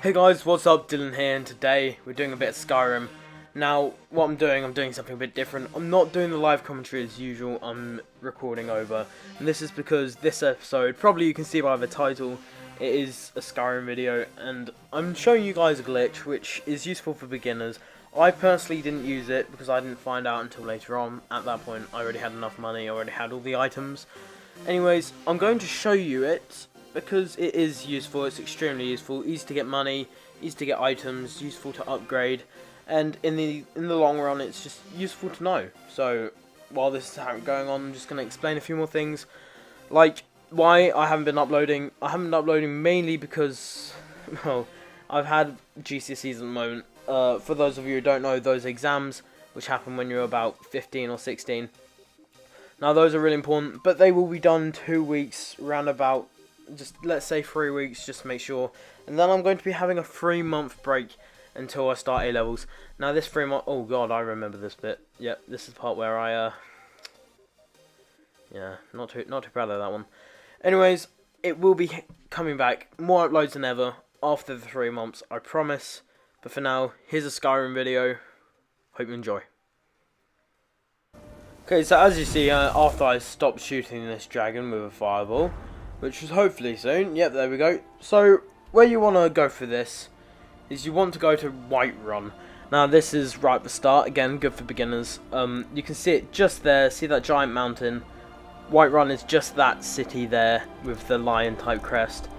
Hey guys, what's up? Dylan here, and today we're doing a bit of Skyrim. Now, what I'm doing something a bit different. I'm not doing the live commentary as usual, I'm recording over. And this is because this episode, probably you can see by the title, it is a Skyrim video. And I'm showing you guys a glitch, which is useful for beginners. I personally didn't use it because I didn't find out until later on. At that point, I already had enough money, I already had all the items. Anyways, I'm going to show you it because it is useful. It's extremely useful, easy to get money, easy to get items, useful to upgrade, and in the long run it's just useful to know. So while this is going on, I'm just going to explain a few more things, like why I haven't been uploading. I haven't been uploading mainly because, well, I've had GCSEs at the moment. For those of you who don't know, those exams which happen when you're about 15 or 16, now those are really important, but they will be done in 2 weeks, round about, just let's say 3 weeks, just to make sure. And then I'm going to be having a 3-month break until I start A-levels. Now this 3 month, oh god, I remember this bit. Yep, this is the part where I, yeah, not too proud of that one. Anyways, it will be coming back, more uploads than ever, after the 3 months, I promise. But for now, here's a Skyrim video, hope you enjoy. Okay, so as you see, after I stopped shooting this dragon with a fireball, which was hopefully soon, yep, there we go. So, where you want to go for this is you want to go to Whiterun. Now, this is right at the start, again, good for beginners. You can see it just there, see that giant mountain. Whiterun is just that city there with the lion type crest.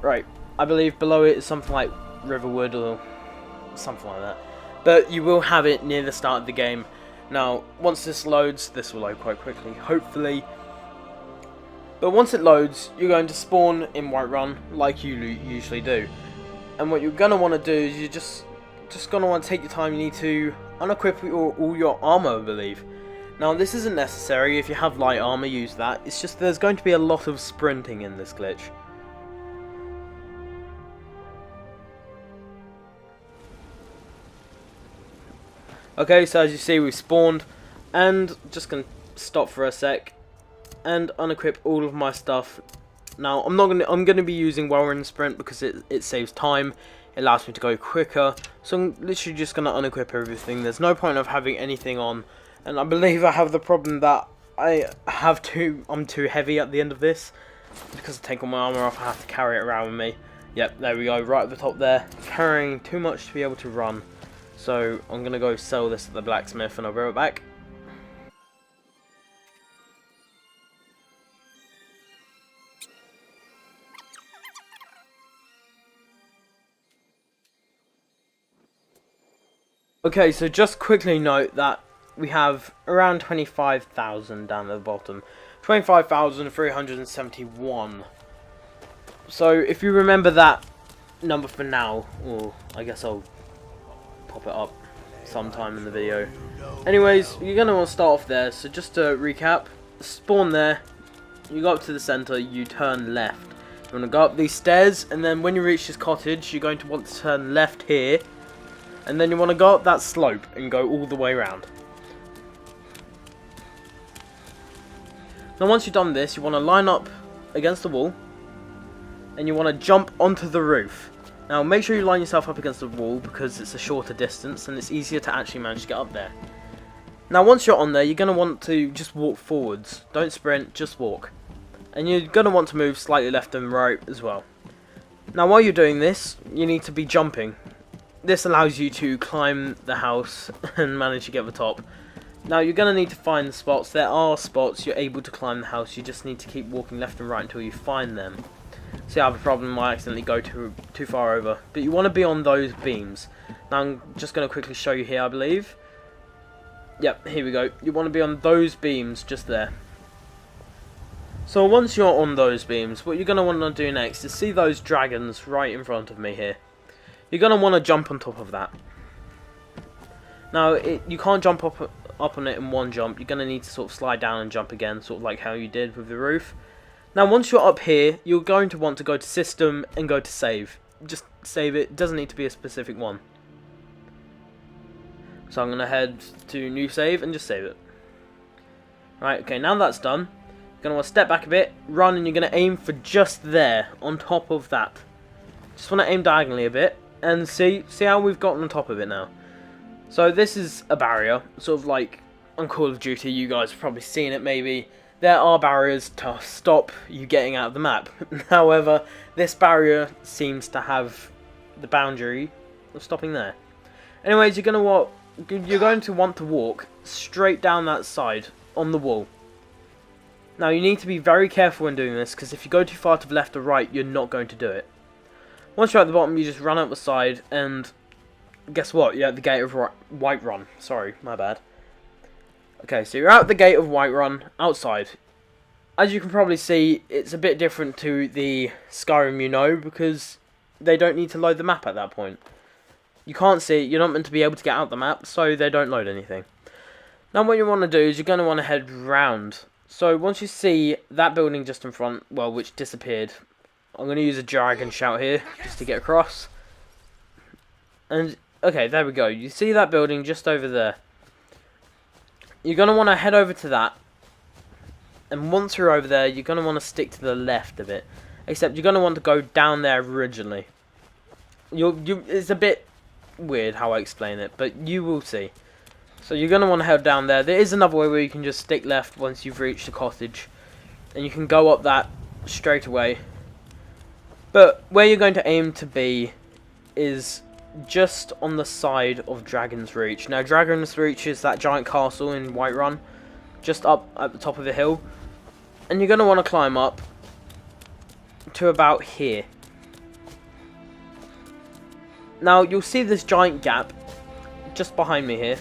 Right, I believe below it is something like Riverwood or something like that. But you will have it near the start of the game. Now, once this loads, this will load quite quickly, hopefully. But once it loads, you're going to spawn in Whiterun, like you usually do. And what you're going to want to do is you're just going to want to take your time. You need to unequip all your armor, I believe. Now, this isn't necessary. If you have light armor, use that. It's just there's going to be a lot of sprinting in this glitch. Okay, so as you see, we've spawned, and just gonna stop for a sec and unequip all of my stuff. Now, I'm gonna be using Whirlwind Sprint because it saves time, it allows me to go quicker. So I'm literally just gonna unequip everything. There's no point of having anything on, and I believe I have the problem that I'm too heavy at the end of this because I take all my armor off. I have to carry it around with me. Yep, there we go, right at the top there, carrying too much to be able to run. So I'm going to go sell this at the blacksmith and I'll be right back. Okay, so just quickly note that we have around 25,000 down at the bottom. 25,371. So if you remember that number for now, or I guess I'll pop it up sometime in the video. Anyways, you're going to want to start off there. So just to recap, spawn there, you go up to the center, you turn left. You want to go up these stairs, and then when you reach this cottage, you're going to want to turn left here, and then you want to go up that slope and go all the way around. Now once you've done this, you want to line up against the wall, and you want to jump onto the roof. Now make sure you line yourself up against the wall because it's a shorter distance and it's easier to actually manage to get up there. Now once you're on there, you're going to want to just walk forwards. Don't sprint, just walk. And you're going to want to move slightly left and right as well. Now while you're doing this, you need to be jumping. This allows you to climb the house and manage to get to the top. Now you're going to need to find the spots. There are spots you're able to climb the house, you just need to keep walking left and right until you find them. See, I have a problem, I accidentally go too far over. But you want to be on those beams. Now I'm just going to quickly show you here, I believe. Yep, here we go. You want to be on those beams, just there. So once you're on those beams, what you're going to want to do next is see those dragons right in front of me here. You're going to want to jump on top of that. Now, you can't jump up on it in one jump. You're going to need to sort of slide down and jump again, sort of like how you did with the roof. Now once you're up here, you're going to want to go to system and go to save. Just save it, doesn't need to be a specific one. So I'm going to head to new save and just save it. Right, okay, now that's done, you're going to want to step back a bit, run, and you're going to aim for just there, on top of that. Just want to aim diagonally a bit and see how we've gotten on top of it now. So this is a barrier, sort of like on Call of Duty. You guys have probably seen it maybe. There are barriers to stop you getting out of the map. However, this barrier seems to have the boundary of stopping there. Anyways, you're going to want to walk straight down that side on the wall. Now you need to be very careful when doing this, because if you go too far to the left or right, you're not going to do it. Once you're at the bottom, you just run up the side, and guess what? You're at the gate of Whiterun. Sorry, my bad. Okay, so you're out the gate of Whiterun, outside. As you can probably see, it's a bit different to the Skyrim you know, because they don't need to load the map at that point. You can't see it, you're not meant to be able to get out the map, so they don't load anything. Now what you want to do is you're going to want to head round. So once you see that building just in front, well, which disappeared, I'm going to use a dragon shout here, just to get across. And, okay, there we go. You see that building just over there. You're going to want to head over to that. And once you're over there, you're going to want to stick to the left a bit. Except you're going to want to go down there originally. It's a bit weird how I explain it, but you will see. So you're going to want to head down there. There is another way where you can just stick left once you've reached the cottage. And you can go up that straight away. But where you're going to aim to be is just on the side of Dragon's Reach. Now, Dragon's Reach is that giant castle in Whiterun, just up at the top of the hill. And you're going to want to climb up to about here. Now, you'll see this giant gap just behind me here.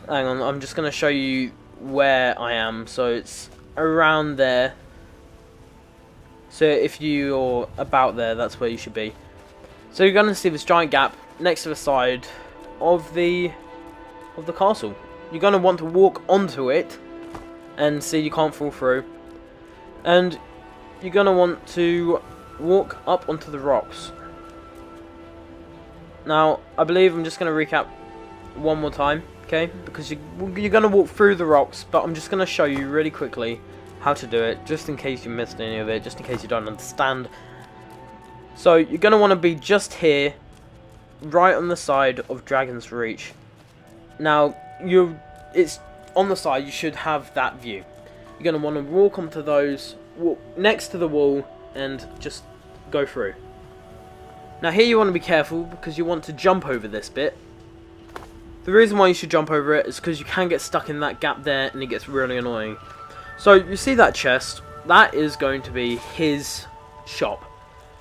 Hang on, I'm just going to show you where I am. So, it's around there. So, if you're about there, that's where you should be. So, you're going to see this giant gap next to the side of the castle. You're going to want to walk onto it and see you can't fall through. And you're going to want to walk up onto the rocks. Now, I believe I'm just going to recap one more time, okay? Because you're going to walk through the rocks, but I'm just going to show you really quickly how to do it, just in case you missed any of it, just in case you don't understand. So, you're going to want to be just here, right on the side of Dragon's Reach. Now, it's on the side, you should have that view. You're going to want to walk onto those, walk next to the wall, and just go through. Now here you want to be careful, because you want to jump over this bit. The reason why you should jump over it is because you can get stuck in that gap there, and it gets really annoying. So, you see that chest? That is going to be his shop.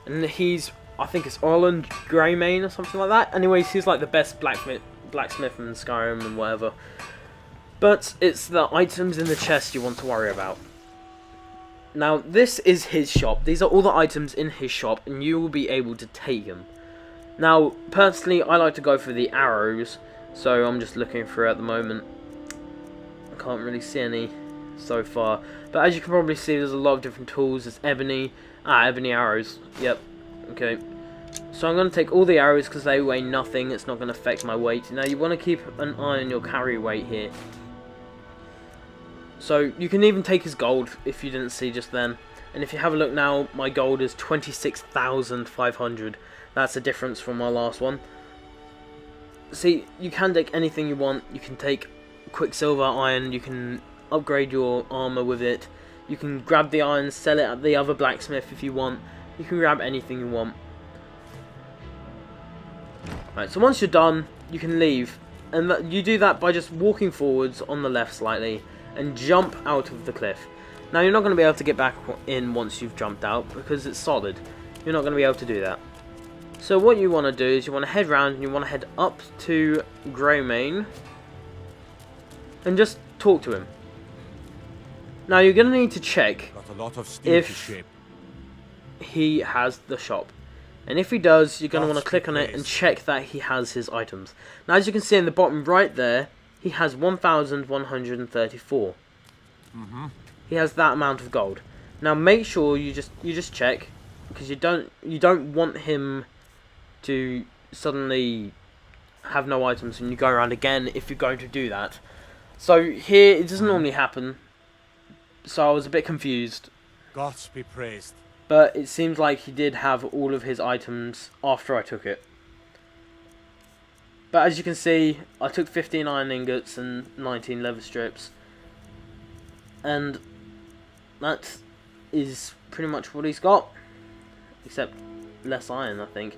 And he's, I think it's Orland Greymane or something like that. Anyways, he's like the best blacksmith in Skyrim and whatever. But it's the items in the chest you want to worry about. Now, this is his shop. These are all the items in his shop, and you will be able to take them. Now, personally, I like to go for the arrows, so I'm just looking for at the moment. I can't really see any so far. But as you can probably see, there's a lot of different tools. There's ebony. Ebony arrows. Yep. Okay. So I'm going to take all the arrows because they weigh nothing. It's not going to affect my weight. Now, you want to keep an eye on your carry weight here. So, you can even take his gold, if you didn't see just then. And if you have a look now, my gold is 26,500. That's a difference from my last one. See, you can take anything you want. You can take Quicksilver iron, you can upgrade your armor with it. You can grab the iron, sell it at the other blacksmith if you want. You can grab anything you want. Right, so once you're done, you can leave. And you do that by just walking forwards on the left slightly. And jump out of the cliff. Now you're not going to be able to get back in once you've jumped out because it's solid. You're not going to be able to do that. So what you want to do is you want to head round and you want to head up to Greymane and just talk to him. Now you're going to need to check if he has the shop. And if he does, you're going to want to click on it and check that he has his items. Now as you can see in the bottom right there, he has 1,134. He has that amount of gold. Now make sure you just check, because you don't want him to suddenly have no items and you go around again if you're going to do that. So here it doesn't normally happen. So I was a bit confused. Gods be praised. But it seems like he did have all of his items after I took it. But as you can see, I took 15 iron ingots and 19 leather strips. And that is pretty much what he's got. Except less iron, I think.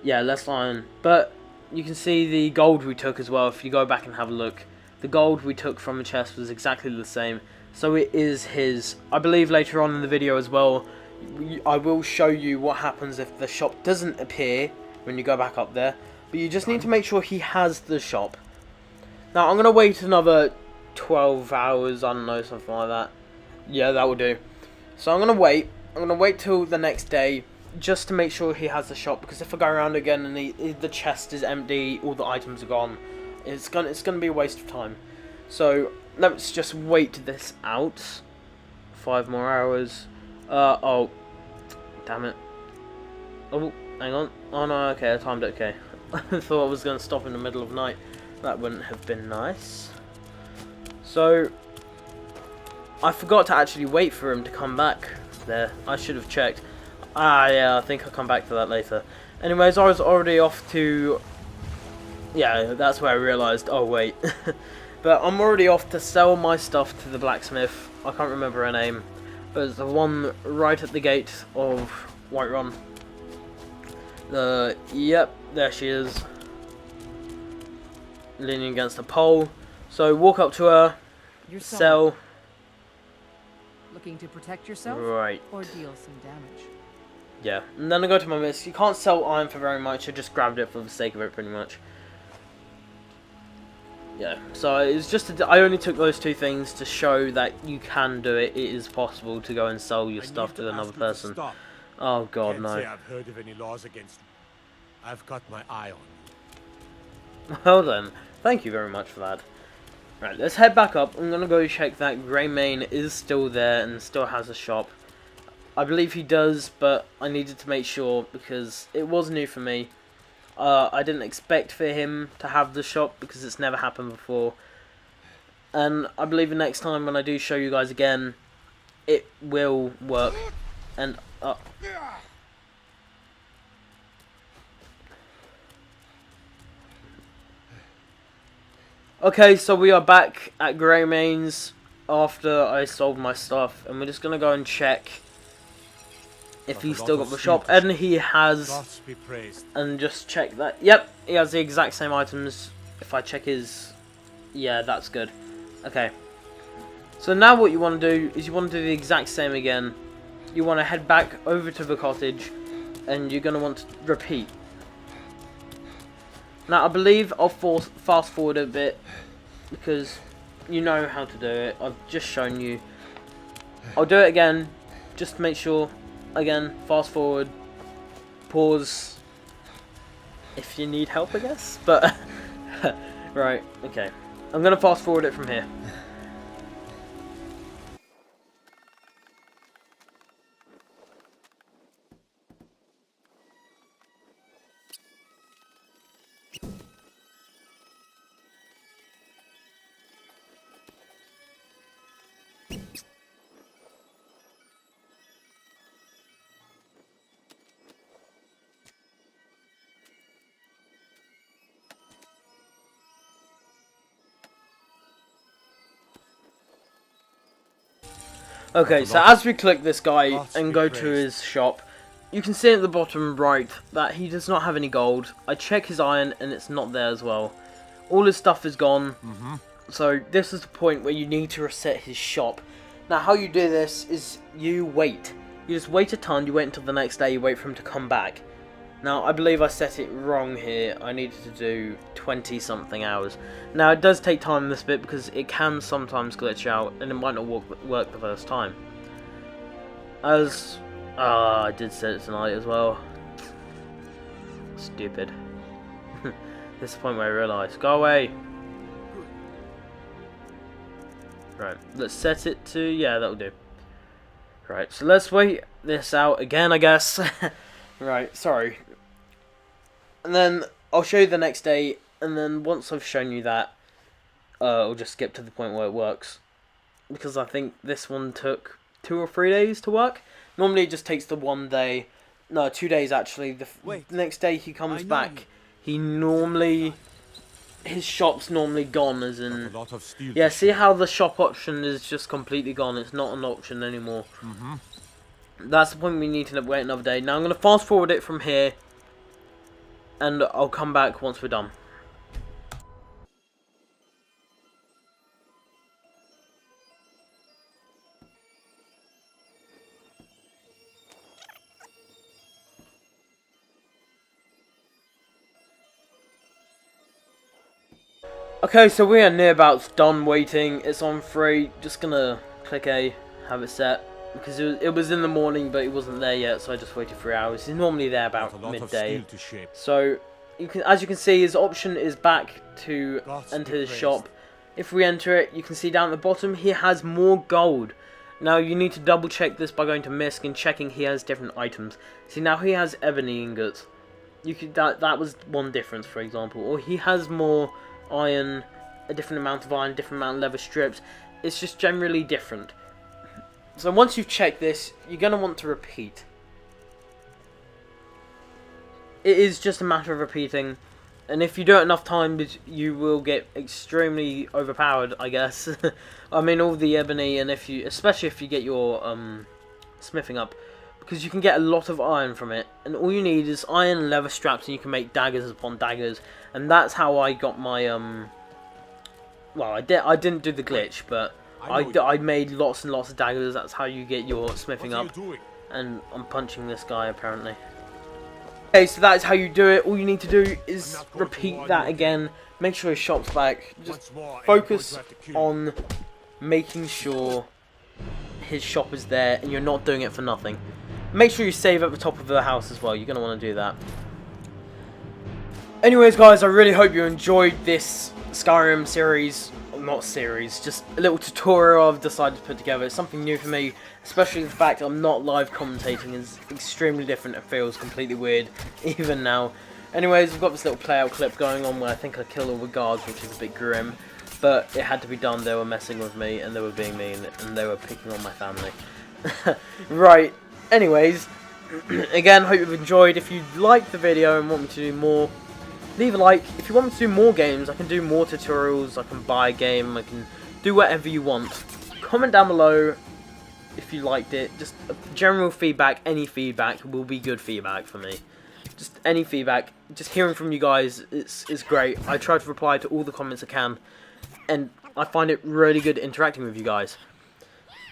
Yeah, less iron. But you can see the gold we took as well. If you go back and have a look, the gold we took from the chest was exactly the same. So it is his. I believe later on in the video as well, I will show you what happens if the shop doesn't appear when you go back up there. But you just need to make sure he has the shop. Now I'm going to wait another 12 hours, I don't know, something like that. Yeah, that will do. So I'm going to wait. I'm going to wait till the next day just to make sure he has the shop. Because if I go around again and the chest is empty, all the items are gone, it's gonna be a waste of time. So let's just wait this out. 5 more hours. Oh, damn it. Oh, hang on. Oh no, okay, I timed it okay. I thought I was going to stop in the middle of the night. That wouldn't have been nice. So, I forgot to actually wait for him to come back there. I should have checked. Ah, yeah, I think I'll come back to that later. Anyways, I was already off to... Yeah, that's where I realised, oh wait. But I'm already off to sell my stuff to the blacksmith. I can't remember her name. But it's the one right at the gate of Whiterun. Yep, there she is. Leaning against a pole. So walk up to her, sell. Looking to protect yourself? Right. Or deal some damage? Yeah, and then I go to my list. You can't sell iron for very much. I just grabbed it for the sake of it, pretty much. Yeah, so it's just I only took those 2 things to show that you can do it. It is possible to go and sell your stuff to another person. Oh God, no. Can't say I've heard of any laws against you. I've got my eye on you. Well then, thank you very much for that. Right, let's head back up. I'm gonna go check that Greymane is still there and still has a shop. I believe he does, but I needed to make sure because it was new for me. I didn't expect for him to have the shop because it's never happened before. And I believe the next time when I do show you guys again, it will work. And okay, so we are back at Greymane's after I sold my stuff, and we're just gonna go and check if he's still got the shop, and he has, and just check that. Yep, he has the exact same items. If I check his, yeah, that's good. Okay, so now what you want to do is you want to do the exact same again. You want to head back over to the cottage, and you're going to want to repeat. Now I believe I'll fast forward a bit because you know how to do it. I've just shown you. I'll do it again just to make sure. Again, fast forward, pause if you need help, I guess. But right, okay. I'm gonna fast forward it from here. Okay, so as we click this guy and go to his shop, you can see at the bottom right that he does not have any gold. I check his iron and it's not there as well. All his stuff is gone. So this is the point where you need to reset his shop. Now how you do this is you wait. You just wait a ton, you wait until the next day, you wait for him to come back. Now I believe I set it wrong here. I needed to do 20 something hours. Now it does take time in this bit because it can sometimes glitch out and it might not work the first time. As I did set it tonight as well. Stupid. This is the point where I realised. Go away! Right, let's set it to... yeah, that'll do. Right, so let's wait this out again, I guess. Right, sorry. And then I'll show you the next day, and then once I've shown you that, I'll just skip to the point where it works. Because I think this one took 2 or 3 days to work. Normally it just takes the 1 day, no, 2 days actually. The next day he comes back, he normally, his shop's normally gone, as in, A lot of steel yeah, to see how the shop option is just completely gone, it's not an option anymore. That's the point we need to wait another day. Now I'm going to fast forward it from here, and I'll come back once we're done. Okay, so we are near about done waiting. It's on 3. Just gonna click A, have it set, because it was in the morning, but it wasn't there yet, so I just waited 3 hours. It's normally there about midday. So you can, as you can see, his option is back to enter his shop. If we enter it, you can see down at the bottom he has more gold. Now you need to double check this by going to MISC and checking he has different items. See, now he has ebony ingots. You could that was one difference, for example, or he has more iron, a different amount of iron, different amount of leather strips. It's just generally different. So once you've checked this, you're going to want to repeat. It is just a matter of repeating, and if you do it enough times, you will get extremely overpowered, I guess. I mean, all the ebony, and especially if you get your smithing up, because you can get a lot of iron from it, and all you need is iron and leather straps, and you can make daggers upon daggers. And that's how I got my well, I didn't do the glitch, but I made lots and lots of daggers. That's how you get your smithing up. And I'm punching this guy apparently. Okay, so that's how you do it. All you need to do is repeat that again. Make sure his shop's back. Just focus on making sure his shop is there, and you're not doing it for nothing. Make sure you save at the top of the house as well. You're going to want to do that. Anyways, guys, I really hope you enjoyed this Skyrim series. Not series, just a little tutorial I've decided to put together. It's something new for me, especially the fact I'm not live commentating is extremely different. It feels completely weird, even now. Anyways, I've got this little play-out clip going on where I think I killed all the guards, which is a bit grim. But it had to be done. They were messing with me, and they were being mean, and they were picking on my family. Right, anyways, again, hope you've enjoyed. If you liked the video and want me to do more, leave a like. If you want me to do more games, I can do more tutorials, I can buy a game, I can do whatever you want. Comment down below if you liked it. Just general feedback, any feedback will be good feedback for me. Just any feedback, just hearing from you guys is great. I try to reply to all the comments I can, and I find it really good interacting with you guys.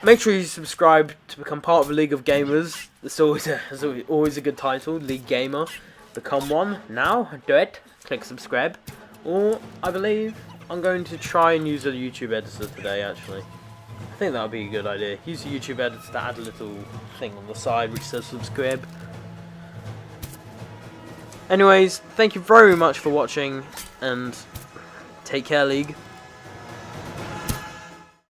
Make sure you subscribe to become part of the League of Gamers. It's always a good title, League Gamer. Become one now, do it. Click subscribe. Or, I believe, I'm going to try and use a YouTube editor today, actually. I think that would be a good idea. Use a YouTube editor to add a little thing on the side which says subscribe. Anyways, thank you very much for watching, and take care, League.